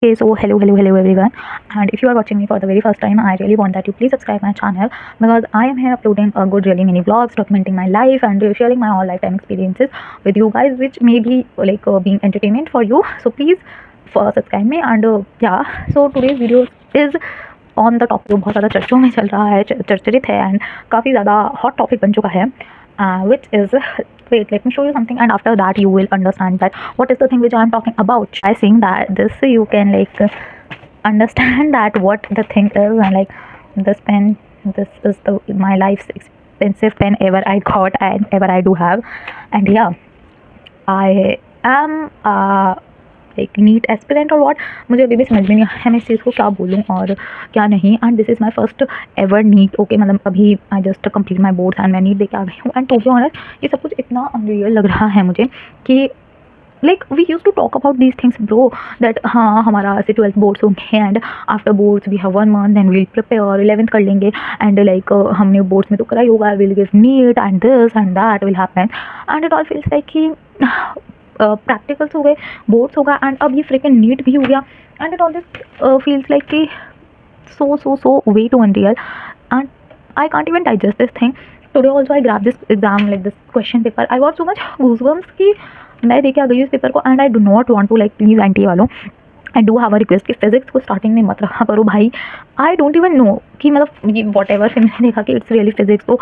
Okay, so hello everyone. And if you are watching me for the very first time, I really want that you please subscribe my channel because I am here uploading a good, really mini vlogs, documenting my life and sharing my all lifetime experiences with you guys, which may be like being entertainment for you. So please subscribe me and yeah. So today's video is on the topic जो बहुत ज़्यादा चर्चों में चल रहा है, चर्चित है and काफ़ी ज़्यादा हॉट टॉपिक बन चुका है, which is wait, let me show you something and after that you will understand that what is the thing which I am talking about. By saying that this you can like understand that what the thing is, and like this pen, this is the my life's expensive pen ever I got and ever I do have. And yeah, I am like NEET aspirant और what, मुझे अभी भी समझ में नहीं आया मैं इस चीज़ को क्या बोलूँ और क्या नहीं। And this is my first ever NEET. Okay, मतलब अभी I just complete my boards and मैं नीट दे के आ गई हूँ। एंड टू बी ऑनेस्ट ये सब कुछ इतना अनरियल लग रहा है मुझे कि like we use to talk about these things bro, that हाँ हमारा ऐसे 12th बोर्ड्स होंगे and after boards we have 1 month and will prepare 11th कर लेंगे एंड लाइक हमने बोर्ड्स में तो करा ही होगा, will give neat and this and that will happen and it all feels like कि प्रैक्टिकल्स हो गए, बोर्ड्स होगा एंड अब ये फ्रिकन नीट भी हो गया and it all this feels like कि so way too unreal and I can't even digest this thing. Today also I grabbed this exam, like this question paper, I got so much goosebumps कि मैं देखे आ गई इस paper को and I do not want to like please anti वालों I do have a request कि physics को starting में मत रखा करो भाई। आई डोंट इवन नो कि मतलब ये वॉट एवर फिर मैंने देखा कि इट्स रियली फिजिक्स। तो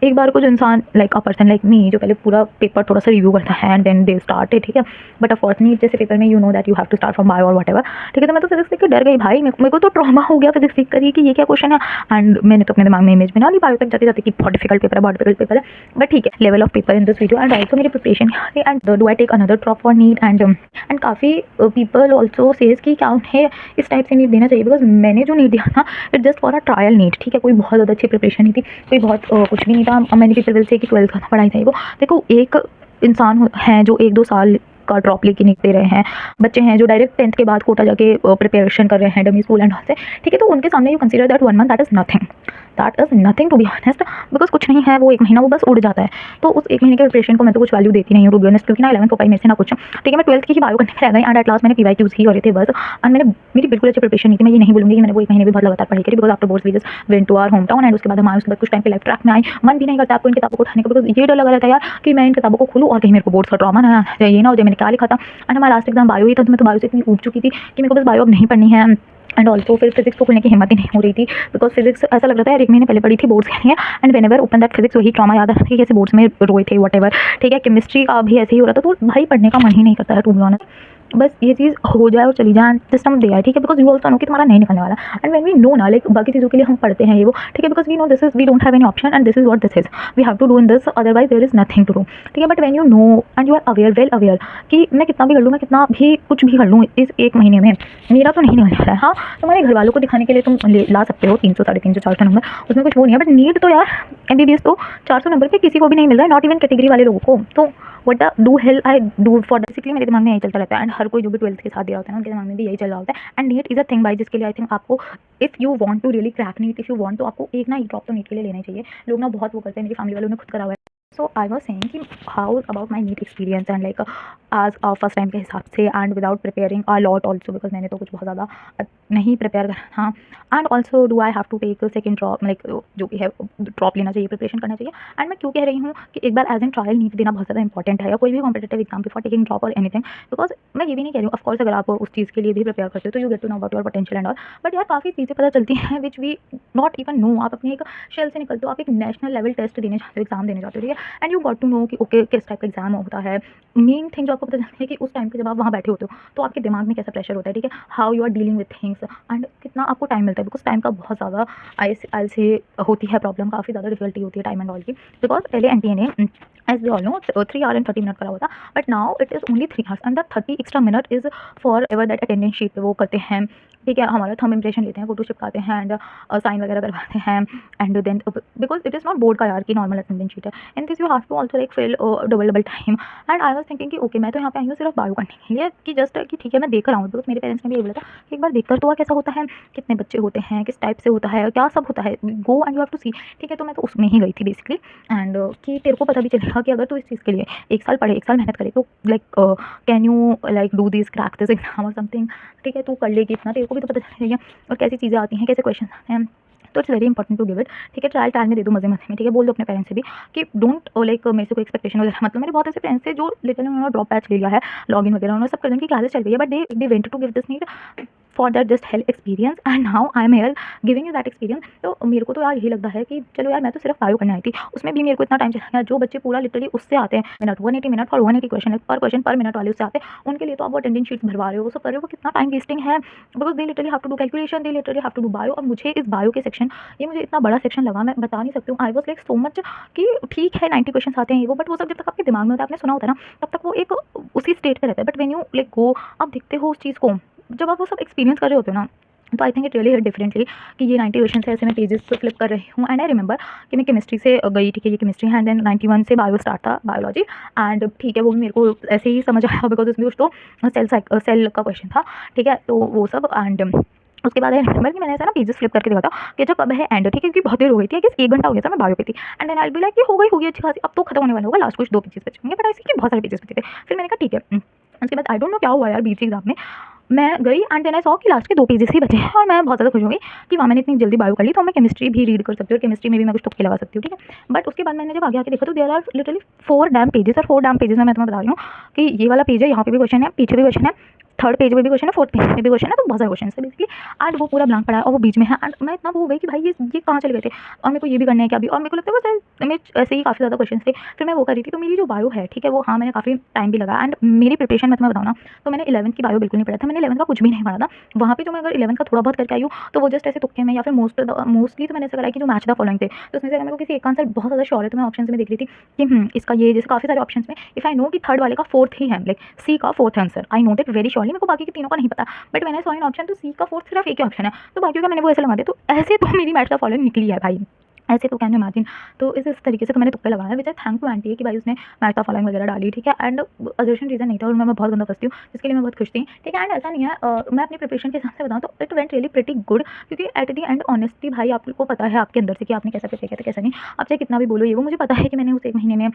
एक बार को जो इंसान like a person like me जो पहले पूरा पेपर थोड़ा सा रिव्यू करता है एंड देन दे स्टार्ट है, ठीक है, बट अफॉर्चुनेटली जैसे पेपर में you know that you have to start from bio और वट एवर, ठीक है। तो मैं तो फिजिक्स देख के डर गई भाई, मेरे को तो ट्रॉमा हो गया फिजिक्स देख कर ही कि ये क्या क्वेश्चन है। एंड मैंने तो अपने दिमाग में इमेज बना ली बायो तक जाते जाते कि बहुत डिफिकल्ट पेपर है, बहुत डिफिकल्ट पेपर है, बट ठीक है, level of paper in this video and also मेरी preparation and do I take another drop for NEET and काफ़ी पीपल ऑल्सो सेज कि क्या उन्हें इस टाइप से नीट देना चाहिए, बिकॉज मैंने जो नीट दिया था it just for a trial NEET, ठीक है, कोई बहुत ज़्यादा अच्छी प्रिपरेशन नहीं थी, कोई बहुत कुछ भी नहीं था। मैंने पीपल विल से कि 12th का पढ़ाई था वो। देखो एक इंसान हैं जो 1-2 साल का ड्रॉप लेके नहीं दे रहे हैं, बच्चे हैं जो डायरेक्ट 10th के बाद कोटा जाके प्रिपरेशन कर रहे हैं डमी स्कूल एंड से, ठीक है, तो उनके सामने you consider that 1 month that is nothing to be honest, because कुछ नहीं है वो 1 महीना वो बस उड़ जाता है। तो उस 1 महीने के प्रिपरेशन को मैं तो कुछ वैल्यू देती नहीं हूँ टू बी ऑनेस्ट, क्योंकि ना 11th हो पाई मेरे से ना कुछ, ठीक है। मैं 12th की ही बायो करने में रह गई एंड एट लास्ट मैंने PYQs ही करे थे बस एंड मैंने मेरी बिल्कुल अच्छी प्रिपरेशन नहीं थी। मैं ये नहीं बोलूँगी कि मैंने वो 1 महीने भी बहुत लगातार पढ़ाई करी, because after boards we just went to our home town and उसके बाद हम आए, उसके बाद कुछ टाइम पे लाइफ ट्रैक में आई, मन भी नहीं करता आपको इन किताबों को उठाने का, बिकॉज ये डर लगा रहता है यार कि मैं इन किताबों को खोलूँ और कहीं मेरे को बोर्ड्स का ट्रॉमा ना आ जाए, ये ना हो जाए मैंने क्या लिखा था। एंड हमारा लास्ट एग्जाम बायो ही था, तो मैं तो बायो से इतनी ऊब चुकी थी कि मेरे को बस बायो अब नहीं पढ़नी है एंड ऑल्सो फिर फिजिक्स को खोलने की हिम्मत ही नहीं हो रही थी, बिकॉज फिजिक्स ऐसा लग रहा था यार 1 महीने पहले पढ़ी थी बोर्ड्स के लिए and when ever open that physics वही ट्रॉमा याद आता था कि कैसे बोर्ड्स में रोए थे वट एवर, ठीक है। केमिस्ट्री का भी ऐसे ही हो रहा था, तो भाई पढ़ने का मन ही नहीं करता है टू बी ऑनेस्ट, बस ये चीज़ हो जाए और चली जाए सिस्टम दे आए, ठीक है, बिकॉज यू ऑल्सो नो कि तुम्हारा नहीं निकलने वाला एंड व्हेन वी नो ना लाइक बाकी चीज़ों के लिए हम पढ़ते हैं ये वो, ठीक है, because we know this is we don't have any option and this is what this is, we have to do in this otherwise there is nothing to do, ठीक है। But when you know and you are aware well aware कि मैं कितना भी कर लूँ, मैं कितना भी कुछ भी कर लूँ इस 1 महीने में मेरा तो नहीं निकलने वाला है। हाँ, तुम्हारे घर वालों को दिखाने के लिए तुम ला सकते हो 300 350 400 नंबर, उसमें कुछ वो नहीं है, बट नीट तो यार MBBS तो 400 नंबर पे किसी को भी नहीं मिल रहा है, नॉट इवन कैटेगरी वाले लोगों को। तो what the do hell I do for, basically मेरे दिमाग में यही चलता रहता है एंड हर कोई जो भी 12th के साथ दे रहा होता है ना उनके दिमाग में भी यही चल रहा होता है। And NEET is a thing भाई जिसके लिए आई थिंक आपको if you want to really crack NEET, if you want, तो आपको एक ना एक ड्रॉप तो नीट के लिए लेना ही चाहिए। लोग ना बहुत वो करते हैं, मेरी फैमिली वालों ने खुद करा हुआ है। सो आई वॉज सेइंग कि how about my NEET experience and like आज फर्स्ट टाइम के हिसाब से and without preparing a lot also, because मैंने तो कुछ बहुत ज़्यादा नहीं प्रिपेयर करा था and also do I have to take second drop, like जो भी है ड्रॉप लेना चाहिए, प्रिपरेशन करना चाहिए। एंड मैं क्यों कह रही हूँ कि एक बार एज एन ट्रायल नीट देना बहुत ज़्यादा इंपॉर्टेंट है, या कोई भी competitive exam before taking drop और एनीथिंग, बिकॉज मैं ये भी नहीं कह रही हूँ ऑफकोर्स अगर आप उस चीज़ के लिए भी प्रिपेयर करते हो तो you get to know about your potential and all, but यार काफ़ी चीज़ें पता चलती हैं which we not even know. आप अपनी एक शेल से निकलते हो, आप एक नेशनल लेवल टेस्ट देने जाते हो, एग्जाम देने जाते हो, ठीक है, and you got to know कि ओके किस टाइप का एग्जाम होता है। मेन थिंग जो आपको पता चलती है कि उस टाइम पे जब आप वहाँ बैठे होते हो तो आपके दिमाग में कैसा प्रेशर होता है, ठीक है, how you are dealing with things and कितना आपको टाइम मिलता है, बिकॉज टाइम का बहुत ज़्यादा आई से होती है प्रॉब्लम, काफ़ी ज़्यादा डिफिकल्टी होती है टाइम एंड ऑल की, बिकॉज पहले NTA ने as we all know 3 hours and 30 minutes करा हुआ था, but now it is only 3 hours and the 30 extra minute is for ever that attendance sheet पे वो करते हैं ठीक है, हमारा थंब इम्प्रेशन लेते हैं, फ़ोटो चिपकाते हैं एंड साइन वगैरह करवाते हैं and then because it is not board का यार कि नॉर्मल अटेंडेंस शीट है। In this you have to also like fill double time and I was thinking कि ओके मैं तो यहाँ पे आई हूँ सिर्फ बायो करने के लिए कि जस्ट कि ठीक है मैं देख रहा हूँ, बिकॉज़ मेरे पेरेंट्स ने भी ये बोला था कि एक बार देख कर तो आ कैसा होता है, कितने बच्चे होते हैं, किस टाइप से होता है, क्या सब होता है, go and you have to see. ठीक है, तो मैं तो उसमें ही गई थी बेसिकली एंड कि तेरे को पता भी चलेगा कि अगर तू इस चीज़ के लिए 1 साल पढ़े, 1 साल मेहनत करे तो like can you like do this crack this exam और समथिंग। ठीक है, तू कर लेगी इतना, तेरे को भी तो पता चलेगा और कैसी चीज़ें आती हैं, कैसे क्वेश्चन आते हैं। तो it's very important to give it. ठीक है, ट्रायल ट्रायल में दे दो मज़े मज़े में। ठीक है, बोल दो अपने पेरेंट्स से भी कि डोंट लाइक मेरे से कोई एक्सपेक्टेशन वगैरह मतलब मेरे बहुत ऐसे फ्रेंड्स थे जो लिटरली उन्होंने ड्रॉप बैच ले लिया है, लॉगिन वगैरह उन्होंने सब कर उनकी क्लासेस चल रही है, but they went to give this NEET for that just health experience and now I am here giving you that experience. तो मेरे को तो यार यही लगता है कि चलो यार मैं तो सिर्फ बायो करने आई थी, उसमें भी मेरे को इतना टाइम चला गया। जो बच्चे पूरा लिटरली उससे आते हैं मिनट 180 मिनट फॉर 180 क्वेश्चन पर मिनट वाले उससे आते हैं, उनके लिए तो आप वो अटेंडेंस शीट्स भरवा रहे हो, वो सब कर रहे हो, वो कितना टाइम वेस्टिंग है because they literally have to do calculation, they literally have to do bio. और मुझे इस बायो के सेक्शन, ये मुझे इतना बड़ा सेक्शन लगा, मैं बता नहीं सकती हूँ। आई वाज लाइक सो मच कि ठीक है 90 क्वेश्चन आते हैं ये वो, बट वो सब जब तक आपके दिमाग में होता है, आपने सुना होता है ना, तब तक वो एक उसी स्टेट पे रहता है। But when you like go, आप देखते हो उस चीज़ को, जब आप वो सब एक्सपीरियंस कर रहे होते हो ना, तो I think it really hit differently कि ये 90 क्वेश्चन है, ऐसे मैं पेजेस फ्लिप कर रही हूँ एंड आई रिमेंबर कि मैं केमिस्ट्री से गई। ठीक है, ये केमिस्ट्री है एंड देन 91 से बायो स्टार्ट था, बायोलॉजी एंड ठीक है वो भी मेरे को ऐसे ही समझ आया बिकॉज उसमें कुछ तो सेल का क्वेश्चन था। ठीक है, तो वो सब एंड उसके बाद आई रिमेंबर कि मैंने ऐसा ना पेजेस फ्लिप करके देखा था कि अच्छा कब है एंड। ठीक है, क्योंकि बहुत देर हो गई थी, कि 1 घंटा हो गया था, मैं बायो पे थी and then I be like कि हो गई अच्छी खासी, अब तो खत्म होने वाला होगा, लास्ट कुछ 2 पेजेस बचेंगे, बट ऐसे कि बहुत सारे पेजेस बचे थे। फिर मैंने कहा ठीक है। उसके बाद आई डोंट नो क्या हुआ यार, बीच एग्जाम में मैं गई एंड देन आई सॉ कि लास्ट के 2 पेजेस ही बचे हैं और मैं बहुत ज़्यादा खुश हो गई कि वाह मैंने इतनी जल्दी बायो कर ली, तो मैं केमिस्ट्री भी रीड कर सकती हूँ और केमिस्ट्री में भी मैं कुछ तुक्के लगा सकती हूँ। ठीक है, बट उसके बाद मैंने जब आगे आके देखा तो there are literally 4 damn pages, और 4 डैम पेजेस में मैं तुम्हें बता रही हूँ कि ये वाला पेज है, यहाँ पे भी क्वेश्चन है, पीछे भी क्वेश्चन है, थर्ड पेज पे भी क्वेश्चन है, फोर्थ पेज पे भी क्वेश्चन है, तो बहुत सारे क्वेश्चन है बेसिकली एंड वो पूरा ब्लैंक पड़ा है और वो बीच में है एंड मैं इतना वो हो गई कि भाई ये कहाँ चले गए थे और मेरे को ये भी करना है क्या भी, और मेरे को लगता है बस मेरे ऐसे ही काफ़ी ज़्यादा क्वेश्चन थे। फिर मैं वो कर रही थी, तो मेरी जो बायो है ठीक है वो, हाँ मैंने काफ़ी टाइम भी लगा एंड मेरी प्रिपरेशन मैं तुम्हें बताऊँ ना, तो मैंने 11th की बायो बिल्कुल नहीं पढ़ा था, मैंने 11th का कुछ भी नहीं पढ़ा था। वहाँ पे जो मैं अगर 11th का थोड़ा बहुत करके आई हूँ तो वो जस्ट ऐसे तुक्के में या फिर मोस्टली तो मैंने ऐसा करा कि जो मैच द फॉलोइंग थे, तो उसमें से अगर मेरे को किसी एक का आंसर बहुत ज़्यादा श्योर है तो मैं ऑप्शन में देख रही थी कि इसका ये, जैसे काफ़ी सारे ऑप्शन में इफ़ आई नो कि थर्ड वाले का फोर्थ ही है, लाइक सी का fourth answer, I know that very surely, मेरे को बाकी के तीनों का नहीं पता, बट मैंने सॉ इन ऑप्शन तो सी का फोर्थ सिर्फ एक ही ऑप्शन है, तो बाकी का मैंने वो ऐसे लगा दिया, तो ऐसे तो मेरी मैच द फॉलोइंग निकली है भाई, ऐसे तो कैन यू इमेजिन। तो इस तरीके से तो मैंने तुक्का लगाया, विच आई थैंक टू आंटी है कि भाई उसने मैच द फॉलोइंग वगैरह डाली। ठीक है, एंड अजर्शन रीजन नहीं था और मैं बहुत गंदा फंसती हूँ, जिसके लिए मैं बहुत खुश थी। ठीक है, एंड ऐसा नहीं है मैं अपनी प्रिपरेशन के हिसाब से बताऊँ तो it went really pretty good, क्योंकि एट द एंड ऑनेस्टली भाई आपको पता है आपके अंदर से कि आपने कैसा प्रिपेयर किया था कैसा नहीं। आप चाहे कितना भी बोलो ये वो, मुझे पता है कि मैंने उस 1 महीने में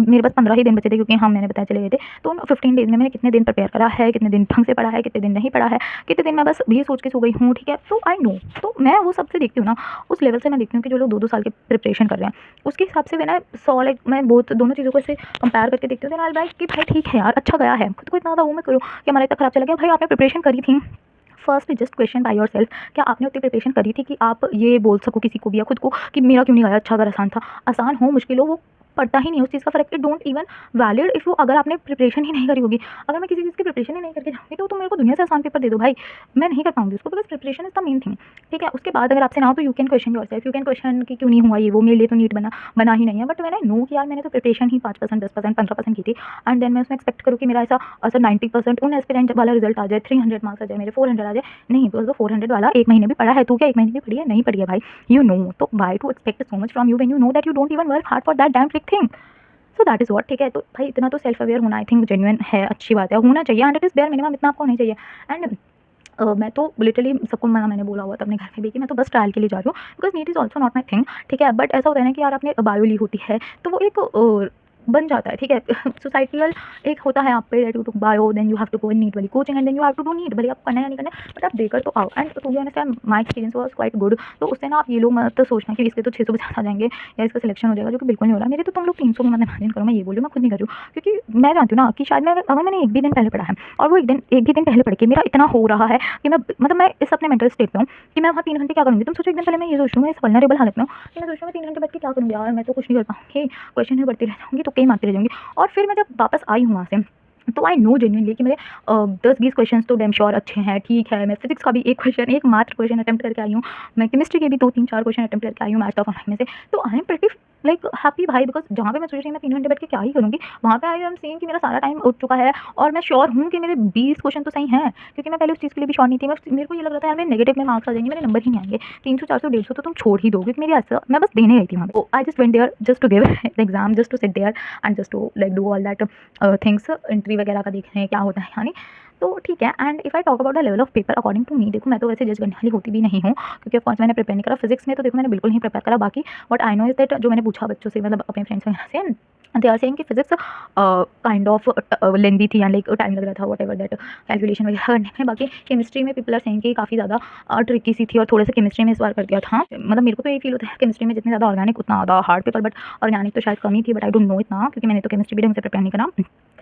मेरे पास 15 ही दिन बचे थे, क्योंकि हम मैंने बताया चले गए थे, तो 15 डेज़ में मैंने कितने दिन प्रिपेयर करा है, कितने दिन ढंग से पढ़ा है, कितने दिन नहीं पढ़ा है, कितने दिन मैं बस ये सोच के सो गई हूँ। ठीक है, तो आई नो, तो मैं वो सबसे देखती हूँ ना, उस लेवल से मैं देखती हूँ कि जो लोग 2-2 साल के प्रिपरेशन कर रहे हैं, उसके हिसाब से मैंने 100 लाइक मैं बहुत दोनों चीज़ों को ऐसे कंपेयर करके देखती हूँ, देन कि भाई ठीक है यार, अच्छा गया है, खुद को इतना ज़्यादा वो मैं करूँ कि हमारा इतना खराब चला गया। भाई आपने प्रिपरेशन करी थी, first just question by yourself, क्या आपने उतनी प्रिपरेशन करी थी कि आप ये बोल सको किसी को भी या खुद को कि मेरा क्यों नहीं गया अच्छा, अगर आसान था, आसान हो मुश्किल हो, वो पड़ता ही नहीं है उस चीज़ का फर्क। It don't even valid if you, अगर आपने प्रिपरेशन ही नहीं करी होगी, अगर मैं किसी चीज़ की प्रिपरेशन ही नहीं करके जाऊँगी तो मेरे को दुनिया से आसान पेपर दे दो भाई, मैं नहीं कर पाऊंगी उसको, because preparation is the main thing. ठीक है, उसके बाद अगर आपसे ना हो तो you can question yourself, you can question कि क्यों नहीं हुआ ये वो, मेरे लिए तो नीट बना ही नहीं है, बट मैंने नो कि यार मैंने तो प्रिपरेशन ही 5%, 10%, 15% की थी एंड देन मैं उसमें एक्सपेक्ट करूँ कि मेरा ऐसा 90% उन एस्पिरेंट वाला रिजल्ट आ जाए, 300 मार्क्स आ जाए, मेरे 400 आ जाए, नहीं, बिकॉज वो 400 वाला 1 महीने भी पढ़ा है, तू क्या 1 महीने भी पढ़ी है, नहीं पढ़ी है भाई, यू नो, तो why to expect so much from you when you know that you don't even work hard for that damn flick thing. So that is what. ठीक है, तो भाई इतना तो सेल्फ अवेयर होना आई थिंक जेन्युइन है, अच्छी बात है, होना चाहिए and it is bare minimum, इतना आपको होना चाहिए। एंड मैं तो लिटरली सबको मैंने बोला हुआ था अपने घर में भी कि मैं तो बस ट्रायल के लिए जा रही हूँ, because NEET is also not my thing. ठीक है, बट ऐसा होता है ना कि यार आपने बायो ली होती है तो वो एक बन जाता है। ठीक है, सोसाइटियल एक होता है आप पे that you to bio, then you have to go in NEET वाली coaching and then you have to do NEET, भले आप करना है या नहीं करना, बट आप देकर तो आओ। And to be honest my experience was quite good. तो उससे ना आप ये लोग मत सोचना कि इसके तो 650 आ जाएंगे या इसका सिलेक्शन हो जाएगा, जो कि बिल्कुल नहीं हो रहा। मेरे तो तुम लोग 300 में मत इमेजिन करो, मैं ये बोल रही हूँ, मैं खुद नहीं कर रही हूँ, क्योंकि मैं जानती हूँ ना कि शायद मैं अगर मैंने एक भी दिन पहले पढ़ा है और वो एक भी दिन पहले पढ़ के मेरा इतना हो रहा है कि मैं मतलब मैं इस अपने मेंटल स्टेट में हूँ कि मैं वहाँ 3 घंटे क्या करूँगी। तुम सोचो एक दिन पहले मैं ये सोच रही हूँ, मैं इस वल्नरेबल हालत में हूँ कि मैं सोच रही हूँ मैं 3 घंटे बैठ के क्या करूँगी यार, मैं तो कुछ नहीं कर पाऊँगी, क्वेश्चन ही बढ़ती रह जाऊँगी, तो कई मारती रह जाऊँगी। और फिर मैं जब वापस आई हूँ वहाँ से, तो आई नो जेन्युइनली कि मेरे 10-20 क्वेश्चंस तो डैम श्योर अच्छे हैं। ठीक है, मैं फिजिक्स का भी एक मात्र क्वेश्चन अटेम्प्ट करके आई हूँ, मैं केमिस्ट्री के भी 2-3-4 क्वेश्चन अटेम्प्ट करके आई हूँ मैच ऑफ में से, तो I am pretty like happy भाई, बिकॉज़ जहाँ पे मैं सोच रही थी मैं 3 घंटे बैठ के क्या ही करूँगी, वहाँ पे आई एम सीइंग कि मेरा सारा टाइम उठ चुका है और मैं श्योर हूँ कि मेरे 20 क्वेश्चन तो सही हैं, क्योंकि मैं पहले उस चीज़ के लिए भी श्योर नहीं थी। मेरे को ये लग रहा था यार मेरे नेगेटिव में मार्क्स आ जाएँगे, मेरे नंबर ही नहीं आएँगे, 300 400 150 तो तुम छोड़ ही दो, क्योंकि मेरी ऐसा मैं बस देने गई थी वहाँ पे। I just went there just to give the exam, just to sit there and just to like do all that things, entry वगैरह का देखना है क्या होता है यानी। तो ठीक है। And if I talk about the level of paper according to me, देखो मैं तो वैसे जज करने वाली होती भी नहीं हूँ, क्योंकि ऑफ कोर्स मैंने प्रिपेयर नहीं करा फिजिक्स में, तो देखो मैंने बिल्कुल नहीं प्रिपेयर करा। बाकी what I know is that, जो मैंने पूछा बच्चों से, मतलब अपने फ्रेंड्स वगैरह से, दे आर सेइंग कि फिजिक्स काइंड ऑफ लेंदी थी एंड लाइक टाइम लग रहा था व्हाटएवर दैट कैलकुलेशन वगैरह करने में। बाकी केमिस्ट्री में पीपल आर सेइंग कि काफ़ी ज़्यादा ट्रिकी सी थी, और थोड़े से केमिस्ट्री में इस बार कर दिया था। मतलब मेरे को तो यही फील होता है केमिस्ट्री में जितने ज़्यादा ऑर्गेनिक उतना ज़्यादा हार्ड पेपर, बट ऑर्गेनिक तो शायद कम ही थी, बट आई डोंट नो इतना, क्योंकि मैंने तो केमिस्ट्री भी ढंग से प्रिपेयर नहीं करा।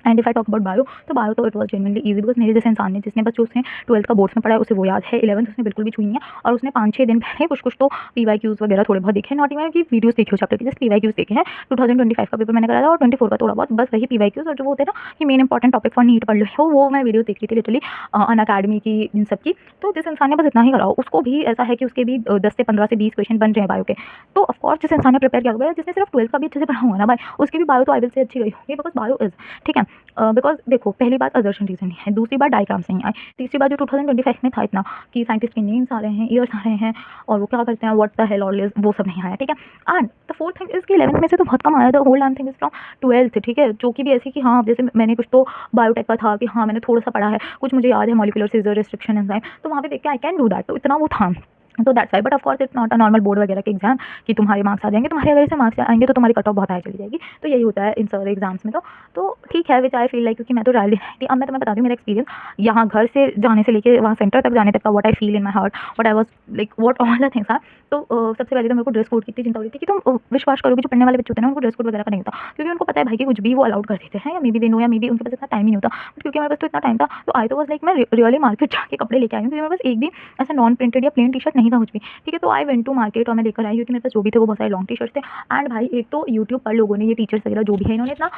And if I talk about bio, तो बायो तो it was genuinely easy, because मेरे जैसे इंसान ने जिसने बस जो उसने 12th का बोर्ड्स में पढ़ा है उसे वो याद है, 11th उसने बिल्कुल भी छुई नहीं है, और उसने 5-6 दिन पहले कुछ तो पीवाईक्यूज वगैरह थोड़े बहुत देखे, नॉट इवन की वीडियोस देखी हो चैप्टर की, जस्ट पीवाईक्यूज देखे हैं। 2025 का पेपर मैंने करा था और 24 का थोड़ा बहुत, बस वही पीवाईक्यूज, और जो वो होते हैं ना कि main important topic for NEET पढ़ लो, वो मैं वीडियो देख रही थी लिटरली अनअकैडमी की, इन सब की। तो जिस इंसान ने बस इतना ही करा, उसको भी ऐसा है कि उसके भी 10 से 15 से 20 क्वेश्चन बन रहे हैं बायो के। तो ऑफकोर्स जिस इंसान ने प्रिपेयर किया होगा, जिसने सिर्फ 12th का भी अच्छे से पढ़ा होगा ना भाई, उसकी भी बायो तो आई विल से अच्छी गई होगी, बिकॉज बायो इज ठीक है। बिकॉज देखो पहली बात असर्शन रीजन नहीं है, दूसरी बात डायग्राम्स नहीं आए, तीसरी बात जो 2025 में था इतना कि साइंटिस्ट के नेम्स आ रहे हैं, ईयर्स आ रहे हैं, और वो क्या करते हैं, what the hell all is, वो सब नहीं आया, ठीक है। And the fourth thing is कि 11th में से तो बहुत कम आया था, whole damn thing is from 12th, ठीक है, जो कि भी ऐसी कि हाँ जैसे मैंने कुछ तो बायोटेक का था कि हाँ मैंने थोड़ा सा पढ़ा है, कुछ मुझे याद है मॉलिक्यूलर सीजर रिस्ट्रिक्शन एंजाइम, तो वहाँ पे देख के आई कैन डू दैट, तो इतना वो था। तो that's why, but of course it's not a normal board वगैरह के एग्जाम कि तुम्हारे मार्क्स आ जाएंगे, तुम्हारे अगर ऐसे मार्क्स आएंगे तो तुम्हारी कट ऑफ बहुत हाई चली जाएगी। तो यही होता है इन सारे एग्जाम्स में। तो ठीक है, विच आई फील लाइक, क्योंकि मैं तो ट्रायल देने थी। अब मैं तुम्हें बता दूँ मेरा एक्सपीरियंस यहाँ घर से जाने से लेके वहाँ सेंटर तक जाने तक का, what I feel in my heart, what I was like, what all the things are. तो सबसे पहले तो मेरे को ड्रेस कोड की इतनी चिंता हो रही थी कि तुम विश्वास करोगे, जो पढ़ने वाले बच्चे होते हैं ना उनको ड्रेस कोड वगैरह का नहीं होता, क्योंकि उनको पता है भाई कि कुछ भी वो अलाउड कर देते हैं, या मे बी दे नो, या मे बी उनके पास इतना टाइम ही नहीं होता। बट क्योंकि हमारे पास तो इतना टाइम था, तो आई तो वाज लाइक मैं रियली मार्केट जाके कपड़े लेके आई हूँ, क्योंकि मेरे पास एक भी ऐसा नॉन प्रिंटेड या प्लेन टी शर्ट नहीं था कुछ भी, ठीक है। तो आई वेंट टू मार्केट और मैं लेकर आई, क्योंकि मेरे पास जो भी थे वो बहुत सारे लॉन्ग टी शर्ट्स थे। एंड भाई एक तो यूट्यूब पर लोगों ने, ये टीचर्स वगैरह जो भी है, इन्होंने इतना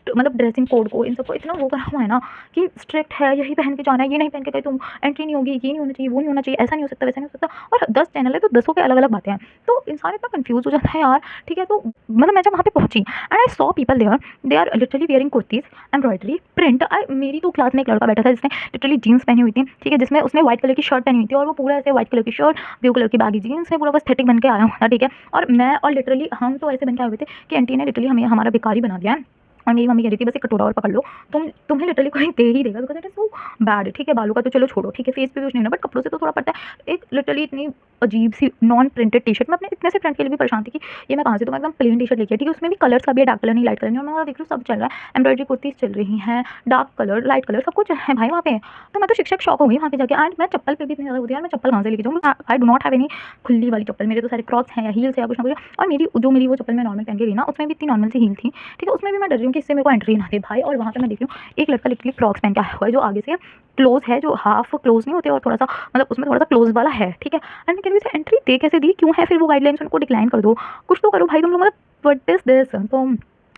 मतलब ड्रेसिंग कोड को, इन सबको इतना वो करा हुआ है ना कि स्ट्रिक्ट है, यही पहन के जाना है, ये नहीं पहन के गए तुम एंट्री नहीं होगी, ये नहीं होना चाहिए, वो नहीं होना चाहिए, ऐसा नहीं हो सकता, वैसा नहीं हो सकता। और 10 चैनल है तो 10 के अलग अलग बातें हैं, तो इंसान इतना कंफ्यूज हो जाता है यार, ठीक है। तो मतलब मैं जब वहाँ पे पहुंची and I saw people there, they are literally wearing kurtis, embroidery, print. मेरी तो क्लास में एक लड़का बैठा था जिसने लिटरली जीन्स पहनी हुई थी, ठीक है, जिसमें उसने व्हाइट कलर की शर्ट पहनी हुई थी, और वो पूरा ऐसे व्हाइट कलर की शर्ट, ब्लू कलर की बैगी जीन्स में पूरा बस एस्थेटिक बन के आया हुआ था, ठीक है। और मैं और लिटरली हम तो ऐसे बन के आए हुए थे कि आंटी ने लिटरली हमें हमारा भिखारी बना दिया है। और मेरी मम्मी कह रही थी बस एक कटोरा और पकड़ लो, तुम्हें लिटरली कोई दे ही देगा, because it is so bad, ठीक है। बालों का तो चलो छोड़ो, ठीक है, फेस पे भी कुछ नहीं होना, बट कपड़ों से तो थोड़ा पड़ता है। एक लिटरली इतनी अजीब सी नॉन प्रिंटेड टी शर्ट, मैं अपने इतने से फ्रेंड के लिए भी परेशान थी कि ये मैं कहाँ से, तो मैं एकदम प्लेन टी शर्ट लेके, ठीक है, उसमें भी कलर्स का भी डार्क कलर नहीं, लाइट कलर नहीं, और मैं देख रही हूँ सब चल रहा है, एम्ब्रॉयडरी कुर्तीज चल रही हैं, डार्क कलर, लाइट कलर, सब कुछ है भाई वहाँ पे। तो मैं तो शिक्षक शॉक हो गई वहाँ पे जाके। एंड मैं चप्पल पे भी इतनी ज़्यादा होती है यार, मैं चप्पल कहाँ से लेके जाऊँ, आई डू नॉट हैव एनी खुली वाली चप्पल, मेरे तो सारे क्रॉक्स हैं या हील्स है या कुछ ना कुछ। और मेरी वो चप्पल मैं नॉर्मल पहन के गई ना, उसमें भी इतनी नॉर्मल सी हील थी, ठीक है, उसमें भी मैं डर रही हूँ कि इससे मेरे को एंट्री ना दे भाई। और वहाँ पे मैं देख रही हूँ एक लड़का लिटरली क्रॉक्स पहन के आया हुआ है, जो आगे से क्लोज है, जो हाफ क्लोज नहीं होते और थोड़ा सा मतलब उसमें थोड़ा सा क्लोज वाला है, ठीक है। एंड कैन वी एंट्री दे कैसे दी, क्यों है फिर वो गाइडलाइंस, उनको डिक्लाइन कर दो, कुछ तो करो भाई तुम लोग, मतलब व्हाट इज दिस। तो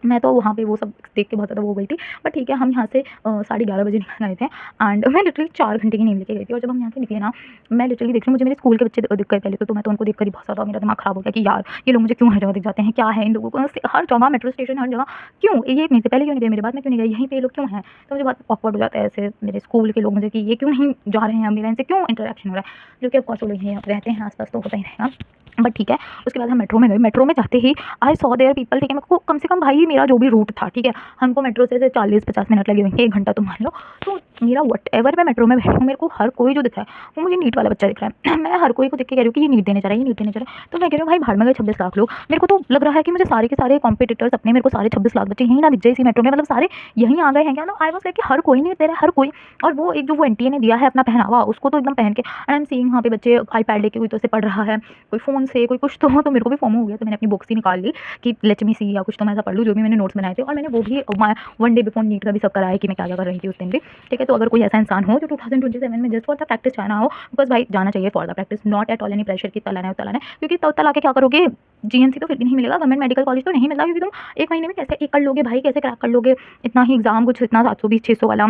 मैं तो वहाँ पे वो सब देख के बहुत ज़्यादा वो हो गई थी। बट ठीक है, हम यहाँ से 11:30 बजे निकल गए थे, एंड मैं लिटरली 4 घंटे की नींद लेके गई थी। और जब हम यहाँ से निकले ना, मैं लिटरली देख रही हूँ, मुझे मेरे स्कूल के बच्चे दिख गए पहले तो मैं तो उनको देखकर ही बहुत ज़्यादा मेरा दिमाग खराब हो गया कि यार ये लोग मुझे क्यों हर जगह दिख जाते हैं, क्या है इन लोगों को, हर जगह मेट्रो स्टेशन, हर जगह क्यों, ये मेरे से पहले क्यों नहीं गए, मेरे बाद में क्यों नहीं गए, यहीं पे ये लोग क्यों हैं। तो मुझे बहुत ऑकवर्ड हो जाता है ऐसे मेरे स्कूल के लोग मुझे कि ये क्यों नहीं जा रहे हैं, मेरा इनसे क्यों इंटरेक्शन हो रहा है, जो कि ऑफकोर्स वो लोग यहीं रहते हैं आसपास तो होता ही रहेगा। बट ठीक है, उसके बाद हम मेट्रो में गए। मेट्रो में जाते ही आई सॉ देयर पीपल, ठीक है, मेरे को कम से कम भाई मेरा जो भी रूट था, ठीक है, हमको मेट्रो से 40-50 मिनट लगे होंगे, 1 घंटा तो मान लो। तो मेरा वटएवर मैं मेट्रो में बैठी हूँ, मेरे को हर कोई जो दिख रहा है वो मुझे नीट वाला बच्चा दिख रहा है। मैं हर कोई को देख के कह रही हूँ कि ये नीट देने जा रहा है, ये नीट देने जा रहा है। तो मैं कह रही हूँ भाई भाड़ में गए 26 लाख लोग। मेरे को तो लग रहा है कि मुझे सारे के सारे कॉम्पिटिटर्स अपने, मेरे को सारे 26 लाख बच्चे यहीं ना दिख जाए इसी मेट्रो में, मतलब सारे यहीं आ गए हैं क्या ना। आई वाज लाइक कि हर कोई नीट दे रहा है, हर कोई। और वो एक जो वो एनटीए ने दिया है अपना पहनावा, उसको तो एकदम पहन के, एंड आई एम सीइंग वहाँ पे बच्चे आईपैड लेके कोई तो से पढ़ रहा है, कोई फ़ोन से, कोई कुछ तो मेरे को भी फोमो हो गया। तो मैंने अपनी बुक्स ही निकाल ली कि लेट मी सी या कुछ तो मैं ऐसा पढ़ लूँ जो भी मैंने नोट्स बनाए थे। और मैंने वो भी 1 डे बिफोर नीट का भी सब कराया कि मैं क्या क्या कर रही थी उस दिन भी, ठीक है। तो अगर कोई ऐसा इंसान हो जो 2027 में जस्ट फॉर द प्रैक्टिस जाना हो, बिकॉज भाई जाना चाहिए for the practice, not at all any pressure कि तलाना है तलाना है, क्योंकि तला के क्या करोगे, जीएनसी तो फिर भी नहीं मिलेगा, गवर्नमेंट मेडिकल कॉलेज तो नहीं मिलता, क्योंकि तुम 1 महीने में कैसे एक कर लोगे भाई, कैसे क्रैक कर लोगे इतना ही एग्जाम, कुछ इतना 720-600 वाला